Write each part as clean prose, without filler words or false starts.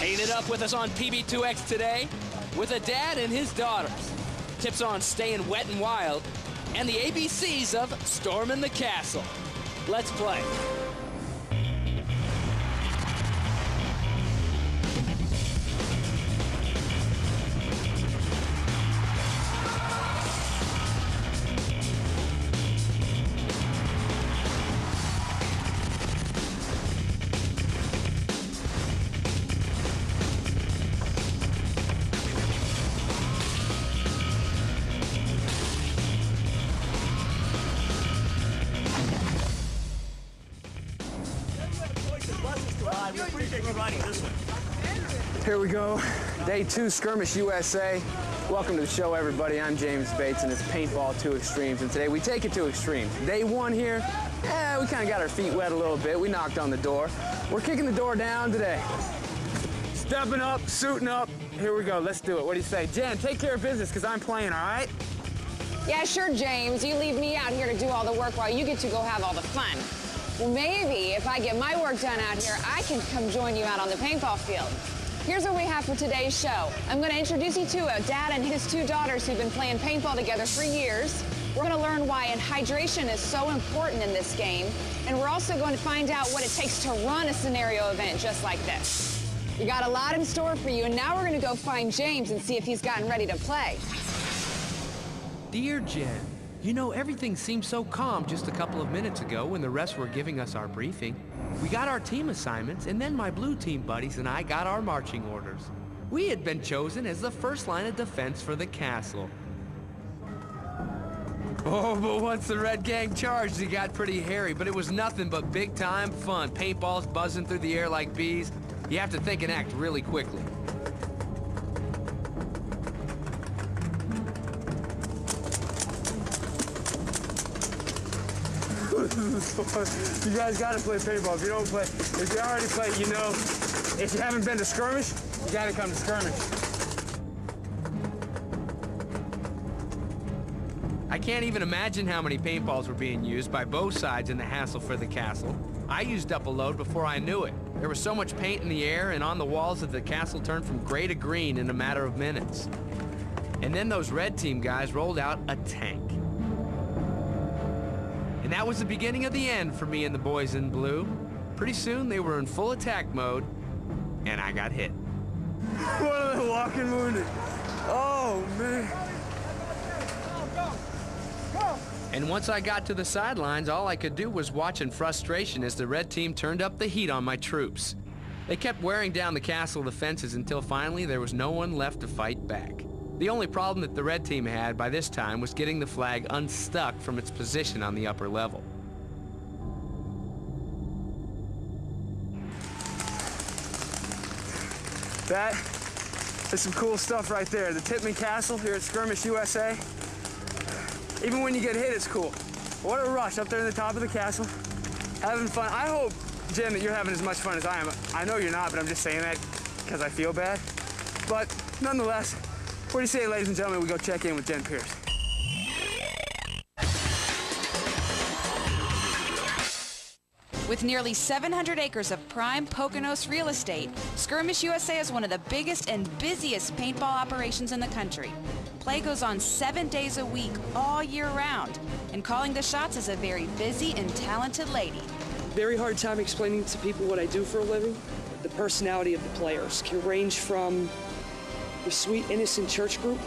Paint it up with us on Pb2X today with a dad and his daughters. Tips on staying wet and wild, and the ABCs of storming the castle. Let's play. Here we go, day 2, Skirmish USA. Welcome to the show, everybody. I'm James Bates, and it's Paintball 2 Extremes, and today we take it to extremes. Day 1 here, we kind of got our feet wet a little bit. We knocked on the door. We're kicking the door down today. Stepping up, suiting up. Here we go, let's do it. What do you say? Jen, take care of business, because I'm playing, all right? Yeah, sure, James. You leave me out here to do all the work while you get to go have all the fun. Well, maybe if I get my work done out here, I can come join you out on the paintball field. Here's what we have for today's show. I'm going to introduce you to a dad and his 2 daughters who've been playing paintball together for years. We're going to learn why hydration is so important in this game. And we're also going to find out what it takes to run a scenario event just like this. We got a lot in store for you, and now we're going to go find James and see if he's gotten ready to play. Dear Jen, you know, everything seemed so calm just a couple of minutes ago when the rest were giving us our briefing. We got our team assignments, and then my blue team buddies and I got our marching orders. We had been chosen as the first line of defense for the castle. Oh, but once the red gang charged, it got pretty hairy, but it was nothing but big-time fun. Paintballs buzzing through the air like bees. You have to think and act really quickly. You guys gotta play paintball. If you don't play, if you already play, you know, if you haven't been to skirmish, you gotta come to skirmish. I can't even imagine how many paintballs were being used by both sides in the hassle for the castle. I used up a load before I knew it. There was so much paint in the air and on the walls that the castle turned from gray to green in a matter of minutes. And then those red team guys rolled out a tank. And that was the beginning of the end for me and the boys in blue. Pretty soon, they were in full attack mode, and I got hit. One of the walking wounded. Oh, man. And once I got to the sidelines, all I could do was watch in frustration as the red team turned up the heat on my troops. They kept wearing down the castle defenses until finally there was no one left to fight back. The only problem that the red team had by this time was getting the flag unstuck from its position on the upper level. That is some cool stuff right there. The Tippmann Castle here at Skirmish USA. Even when you get hit, it's cool. What a rush up there in the top of the castle. Having fun. I hope, Jen, that you're having as much fun as I am. I know you're not, but I'm just saying that because I feel bad. But nonetheless, what do you say, ladies and gentlemen, we go check in with Jen Pierce? With nearly 700 acres of prime Poconos real estate, Skirmish USA is one of the biggest and busiest paintball operations in the country. Play goes on 7 days a week, all year round, and calling the shots is a very busy and talented lady. Very hard time explaining to people what I do for a living. The personality of the players can range from the sweet, innocent church group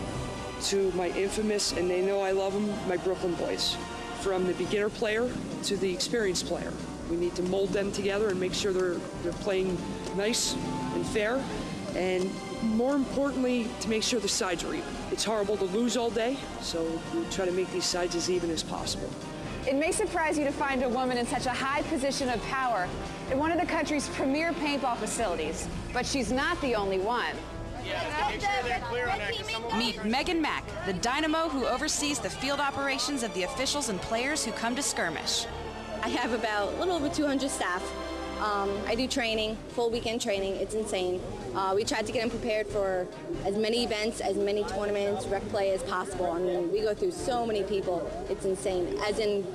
to my infamous, and they know I love them, my Brooklyn boys. From the beginner player to the experienced player. We need to mold them together and make sure they're playing nice and fair, and more importantly, to make sure the sides are even. It's horrible to lose all day, so we try to make these sides as even as possible. It may surprise you to find a woman in such a high position of power in one of the country's premier paintball facilities, but she's not the only one. Meet Megan Mack, the dynamo who oversees the field operations of the officials and players who come to skirmish. I have about a little over 200 staff. I do training, full weekend training. It's insane. We try to get them prepared for as many events, as many tournaments, rec play as possible. I mean, we go through so many people. It's insane. As in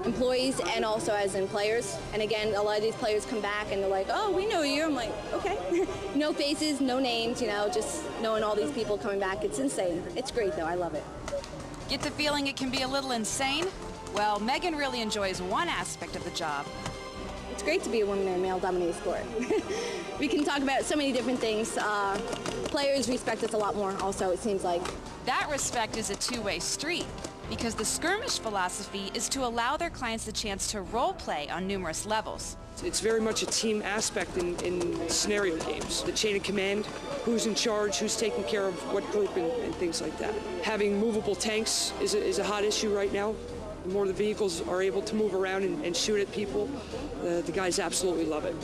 employees and also as in players. And again, a lot of these players come back and they're like, oh, we know you. I'm like, okay. No faces, no names, you know, just knowing all these people coming back. It's insane. It's great, though. I love it. Get the feeling it can be a little insane? Well, Megan really enjoys one aspect of the job. It's great to be a woman in a male-dominated sport. We can talk about so many different things. Players respect us a lot more also, it seems like. That respect is a two-way street, because the skirmish philosophy is to allow their clients the chance to role play on numerous levels. It's very much a team aspect in scenario games. The chain of command, who's in charge, who's taking care of what group, and things like that. Having movable tanks is a hot issue right now. The more the vehicles are able to move around and shoot at people, the guys absolutely love it.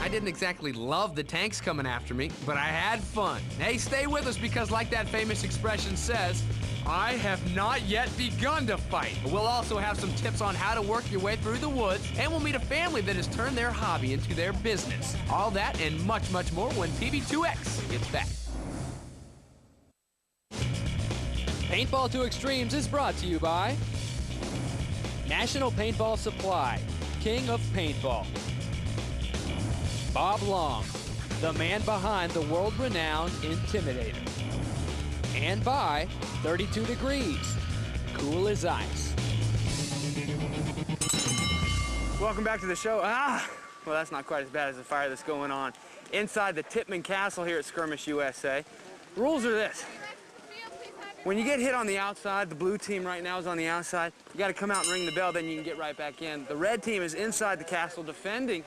I didn't exactly love the tanks coming after me, but I had fun. Hey, stay with us because like that famous expression says, I have not yet begun to fight. We'll also have some tips on how to work your way through the woods, and we'll meet a family that has turned their hobby into their business. All that and much, much more when Pb2X gets back. Paintball 2 Extremes is brought to you by National Paintball Supply, King of Paintball. Bob Long, the man behind the world-renowned Intimidator. And by 32 Degrees, cool as ice. Welcome back to the show. Well, that's not quite as bad as the fire that's going on inside the Tippmann Castle here at Skirmish USA. The rules are this. When you get hit on the outside, the blue team right now is on the outside, you got to come out and ring the bell, then you can get right back in. The red team is inside the castle defending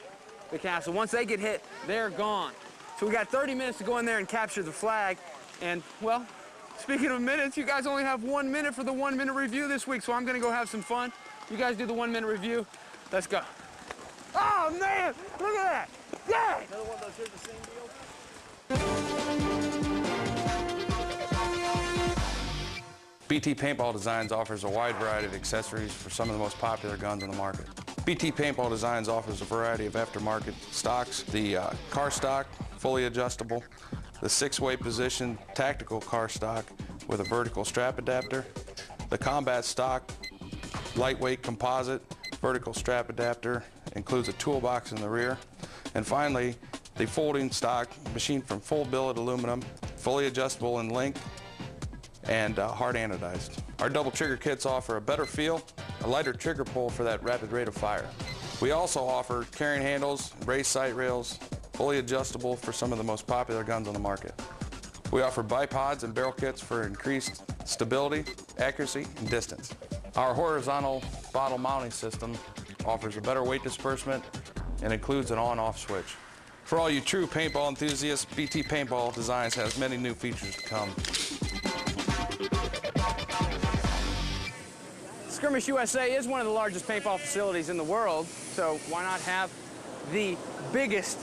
the castle. Once they get hit, they're gone. So we got 30 minutes to go in there and capture the flag. And, well, speaking of minutes, you guys only have 1 minute for the 1 minute review this week, so I'm going to go have some fun. You guys do the 1 minute review. Let's go. Oh, man! Look at that! Yeah! Another one of those, here's the same deal. BT Paintball Designs offers a wide variety of accessories for some of the most popular guns on the market. BT Paintball Designs offers a variety of aftermarket stocks, the car stock, fully adjustable, the 6-way position tactical car stock with a vertical strap adapter, the combat stock, lightweight composite, vertical strap adapter, includes a toolbox in the rear, and finally, the folding stock, machined from full billet aluminum, fully adjustable in length, and hard anodized. Our double trigger kits offer a better feel, a lighter trigger pull for that rapid rate of fire. We also offer carrying handles, raised sight rails, fully adjustable for some of the most popular guns on the market. We offer bipods and barrel kits for increased stability, accuracy, and distance. Our horizontal bottle mounting system offers a better weight disbursement and includes an on-off switch. For all you true paintball enthusiasts, BT Paintball Designs has many new features to come. Skirmish USA is one of the largest paintball facilities in the world, so why not have the biggest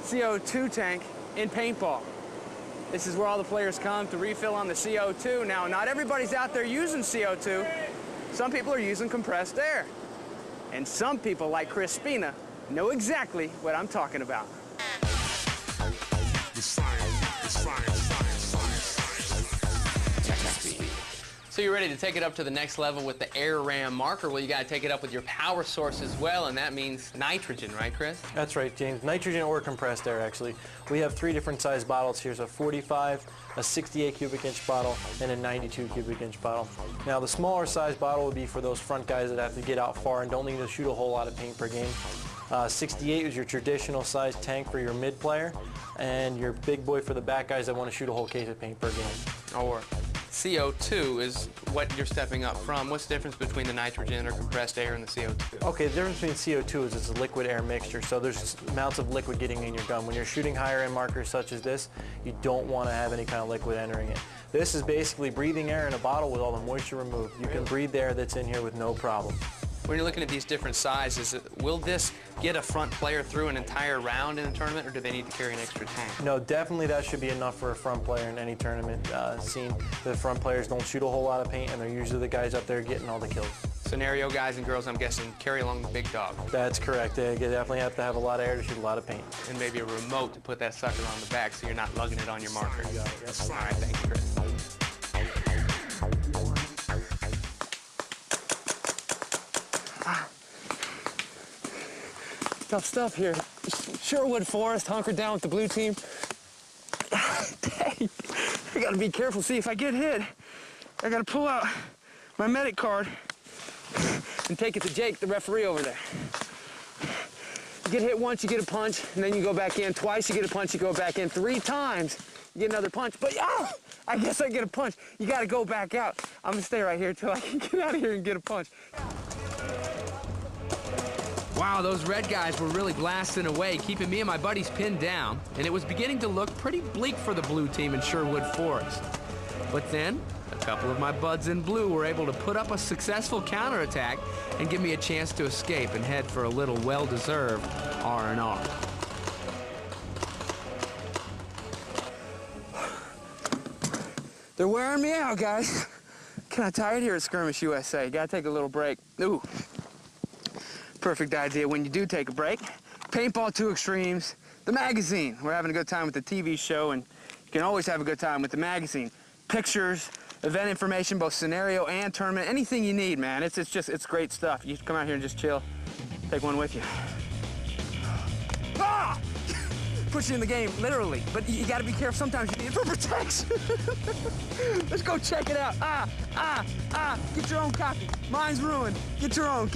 CO2 tank in paintball? This is where all the players come to refill on the CO2. Now, not everybody's out there using CO2. Some people are using compressed air. And some people, like Chris Spina, know exactly what I'm talking about. So you're ready to take it up to the next level with the air ram marker. Well, you got to take it up with your power source as well, and that means nitrogen, right, Chris? That's right, James. Nitrogen or compressed air, actually. We have 3 different size bottles here, so 45, a 68 cubic inch bottle, and a 92 cubic inch bottle. Now, the smaller size bottle would be for those front guys that have to get out far and don't need to shoot a whole lot of paint per game. 68 is your traditional size tank for your mid player, and your big boy for the back guys that want to shoot a whole case of paint per game. Or CO2 is what you're stepping up from. What's the difference between the nitrogen or compressed air and the CO2? Okay, the difference between CO2 is it's a liquid-air mixture, so there's amounts of liquid getting in your gun. When you're shooting higher-end markers such as this, you don't want to have any kind of liquid entering it. This is basically breathing air in a bottle with all the moisture removed. You can breathe the air that's in here with no problem. When you're looking at these different sizes, will this get a front player through an entire round in a tournament, or do they need to carry an extra tank? No, definitely that should be enough for a front player in any tournament scene. The front players don't shoot a whole lot of paint, and they're usually the guys up there getting all the kills. Scenario guys and girls, I'm guessing, carry along the big dog. That's correct. They definitely have to have a lot of air to shoot a lot of paint. And maybe a remote to put that sucker on the back so you're not lugging it on your marker. All right, thanks, Chris. Tough stuff here. Sherwood Forest hunkered down with the blue team. Dang, I gotta be careful. See, if I get hit, I gotta pull out my medic card and take it to Jake, the referee over there. You get hit once, you get a punch, and then you go back in. Twice, you get a punch, you go back in. 3 times, you get another punch. But I guess I get a punch. You gotta go back out. I'm gonna stay right here till I can get out of here and get a punch. Wow, those red guys were really blasting away, keeping me and my buddies pinned down, and it was beginning to look pretty bleak for the blue team in Sherwood Forest. But then, a couple of my buds in blue were able to put up a successful counterattack and give me a chance to escape and head for a little well-deserved R&R. They're wearing me out, guys. Kinda tired here at Skirmish USA. Gotta take a little break. Ooh. Perfect idea when you do take a break. Paintball 2 Extremes, the magazine. We're having a good time with the TV show, and you can always have a good time with the magazine. Pictures, event information, both scenario and tournament, anything you need, man. It's great stuff. You come out here and just chill. Take one with you. Ah! Puts you in the game, literally. But you gotta be careful. Sometimes you need it for protection. Let's go check it out. Get your own copy. Mine's ruined. Get your own.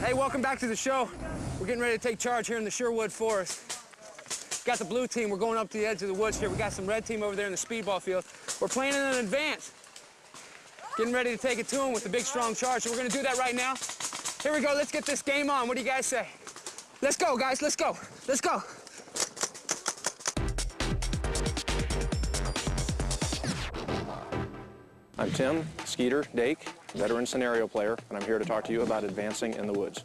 Hey, welcome back to the show. We're getting ready to take charge here in the Sherwood Forest. Got the blue team. We're going up to the edge of the woods here. We got some red team over there in the speedball field. We're playing in advance. Getting ready to take it to them with a big, strong charge. So we're going to do that right now. Here we go. Let's get this game on. What do you guys say? Let's go, guys. Let's go. Let's go. I'm Tim Skeeter Dake, veteran scenario player, and I'm here to talk to you about advancing in the woods.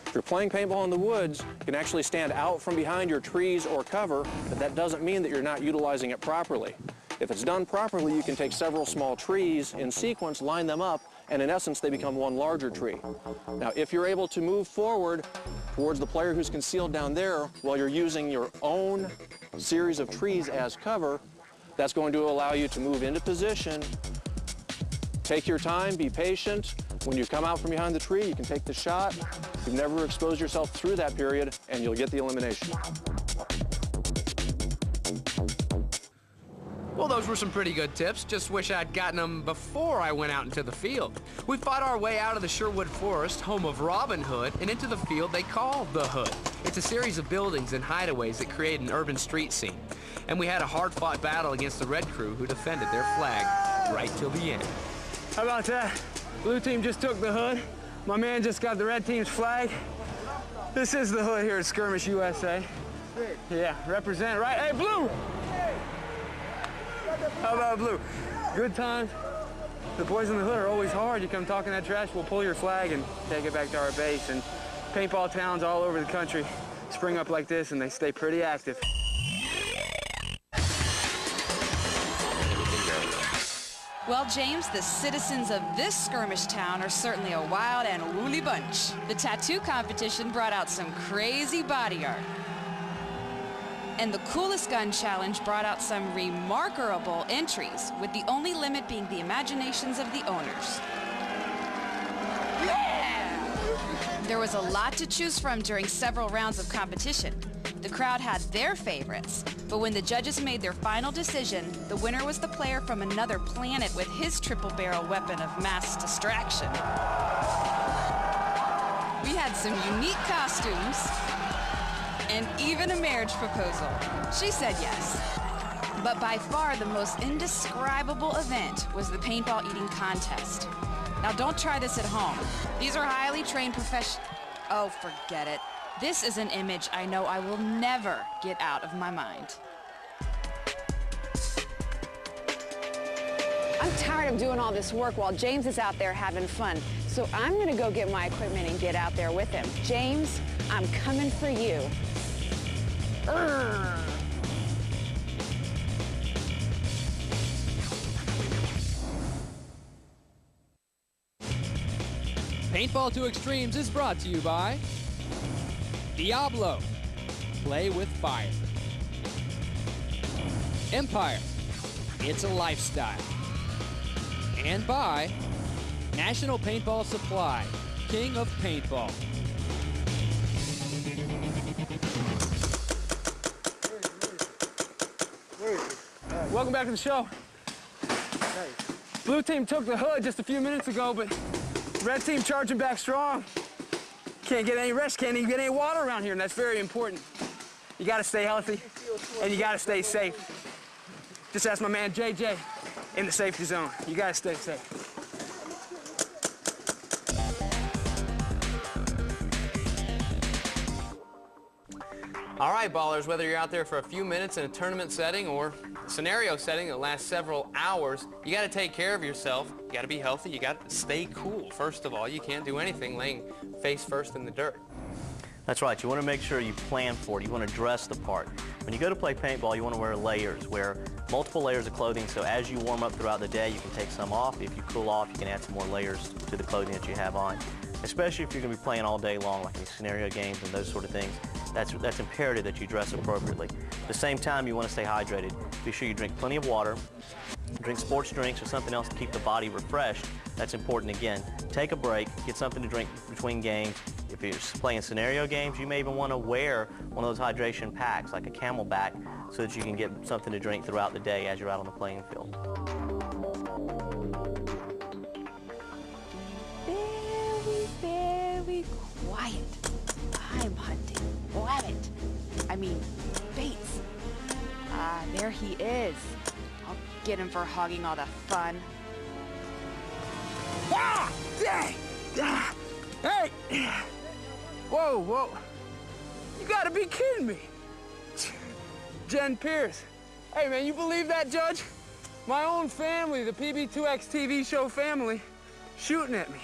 If you're playing paintball in the woods, you can actually stand out from behind your trees or cover, but that doesn't mean that you're not utilizing it properly. If it's done properly, you can take several small trees in sequence, line them up, and in essence, they become one larger tree. Now, if you're able to move forward towards the player who's concealed down there while you're using your own series of trees as cover, that's going to allow you to move into position. Take your time, be patient. When you come out from behind the tree, you can take the shot. You've never exposed yourself through that period, and you'll get the elimination. Well, those were some pretty good tips. Just wish I'd gotten them before I went out into the field. We fought our way out of the Sherwood Forest, home of Robin Hood, and into the field they call the Hood. It's a series of buildings and hideaways that create an urban street scene. And we had a hard-fought battle against the Red Crew, who defended their flag right till the end. How about that? Blue team just took the Hood. My man just got the red team's flag. This is the Hood here at Skirmish USA. Yeah, represent, right? Hey, Blue! How about Blue? Good times. The boys in the Hood are always hard. You come talking that trash, we'll pull your flag and take it back to our base. And paintball towns all over the country spring up like this, and they stay pretty active. Well, James, the citizens of this skirmish town are certainly a wild and woolly bunch. The tattoo competition brought out some crazy body art. And the coolest gun challenge brought out some remarkable entries, with the only limit being the imaginations of the owners. Yeah! There was a lot to choose from during several rounds of competition. The crowd had their favorites, but when the judges made their final decision, the winner was the player from another planet with his triple-barrel weapon of mass distraction. We had some unique costumes, and even a marriage proposal. She said yes. But by far the most indescribable event was the paintball eating contest. Now don't try this at home. These are highly trained professionals. Oh, forget it. This is an image I know I will never get out of my mind. I'm tired of doing all this work while James is out there having fun. So I'm gonna go get my equipment and get out there with him. James, I'm coming for you. Paintball 2 Extremes is brought to you by Diablo, play with fire. Empire, it's a lifestyle. And by National Paintball Supply, king of paintball. Welcome back to the show. Blue team took the hood just a few minutes ago, but red team charging back strong. Can't get any rest, can't even get any water around here, and that's very important. You gotta stay healthy, and you gotta stay safe. Just ask my man JJ in the safety zone. You gotta stay safe. All right, ballers, whether you're out there for a few minutes in a tournament setting or a scenario setting that lasts several hours, you got to take care of yourself. You got to be healthy. You got to stay cool, first of all. You can't do anything laying face first in the dirt. That's right. You want to make sure you plan for it. You want to dress the part. When you go to play paintball, you want to wear layers, wear multiple layers of clothing, so as you warm up throughout the day, you can take some off. If you cool off, you can add some more layers to the clothing that you have on. Especially if you're going to be playing all day long, like in scenario games and those sort of things. That's imperative that you dress appropriately. At the same time, you want to stay hydrated. Be sure you drink plenty of water, drink sports drinks or something else to keep the body refreshed. That's important again. Take a break, get something to drink between games. If you're playing scenario games, you may even want to wear one of those hydration packs, like a Camelback, so that you can get something to drink throughout the day as you're out on the playing field. Very quiet. I'm hunting rabbit. I mean, Bates. Ah, there he is. I'll get him for hogging all the fun. Ah! Dang! Ah! Hey! Whoa, whoa. You gotta be kidding me. Jen Pierce. Hey, man, you believe that, Judge? My own family, the Pb2X TV show family, shooting at me.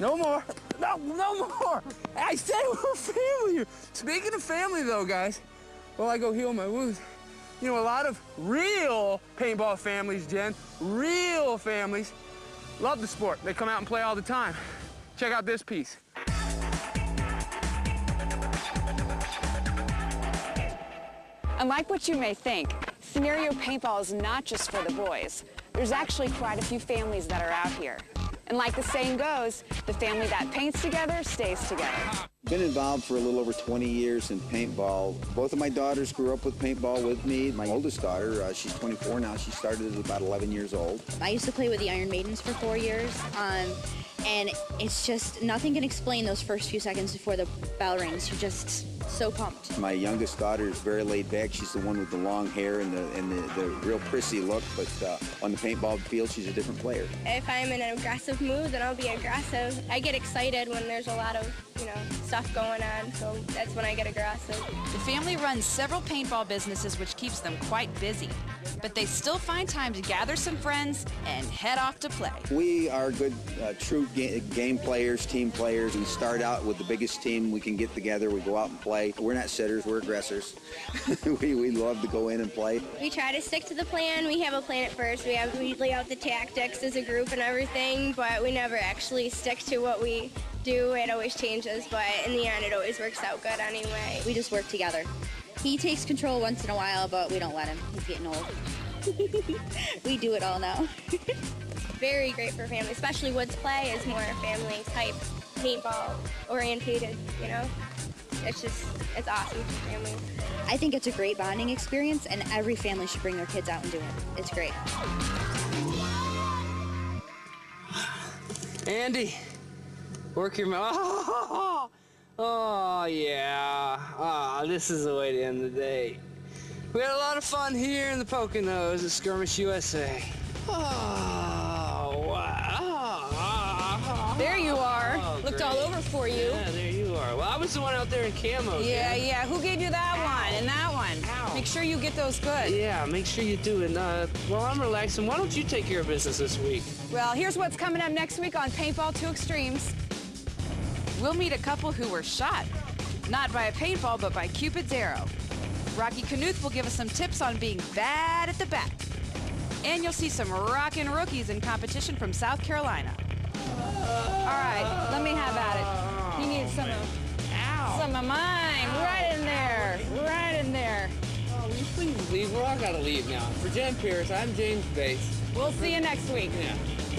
No more. No more. I said we're family. Speaking of family, though, guys, while I go heal my wounds, you know, a lot of real paintball families, Jen, real families, love the sport. They come out and play all the time. Check out this piece. Unlike what you may think, scenario paintball is not just for the boys. There's actually quite a few families that are out here. And like the saying goes, the family that paints together stays together. Been involved for a little over 20 years in paintball. Both of my daughters grew up with paintball with me. My oldest daughter, she's 24 now. She started at about 11 years old. I used to play with the Iron Maidens for 4 years. And it's just, nothing can explain those first few seconds before the bell rings. You're just so pumped. My youngest daughter is very laid back. She's the one with the long hair and the real prissy look, but on the paintball field, she's a different player. If I'm in an aggressive mood, then I'll be aggressive. I get excited when there's a lot of, stuff going on, so that's when I get aggressive. The family runs several paintball businesses, which keeps them quite busy. But they still find time to gather some friends and head off to play. We are good, true game players, team players. We start out with the biggest team we can get together. We go out and play. We're not sitters, we're aggressors. we love to go in and play. We try to stick to the plan. We have a plan at first. We lay out the tactics as a group and everything, but we never actually stick to what we do. It always changes, but in the end, it always works out good anyway. We just work together. He takes control once in a while, but we don't let him. He's getting old. We do it all now. Very great for family, especially Woods play is more family type, paintball orientated, It's awesome for family. I think it's a great bonding experience, and every family should bring their kids out and do it. It's great. Andy, work your mouth. Oh, yeah. This is the way to end the day. We had a lot of fun here in the Poconos at Skirmish USA. Oh, wow. There you are. Looked all over for you. Yeah, there you are. Well, I was the one out there in camo. Yeah. Who gave you that one and that one? Ow. Make sure you get those good. Yeah, make sure you do. And while I'm relaxing, why don't you take care of business this week? Well, here's what's coming up next week on Paintball 2 Extremes. We'll meet a couple who were shot, not by a paintball, but by Cupid's arrow. Rocky Knuth will give us some tips on being bad at the bat. And you'll see some rockin' rookies in competition from South Carolina. All right, let me have at it. You need some of mine. Right in there. Right in there. Please leave. We're all got to leave now. For Jen Pierce, I'm James Bates. We'll see you next week. Yeah.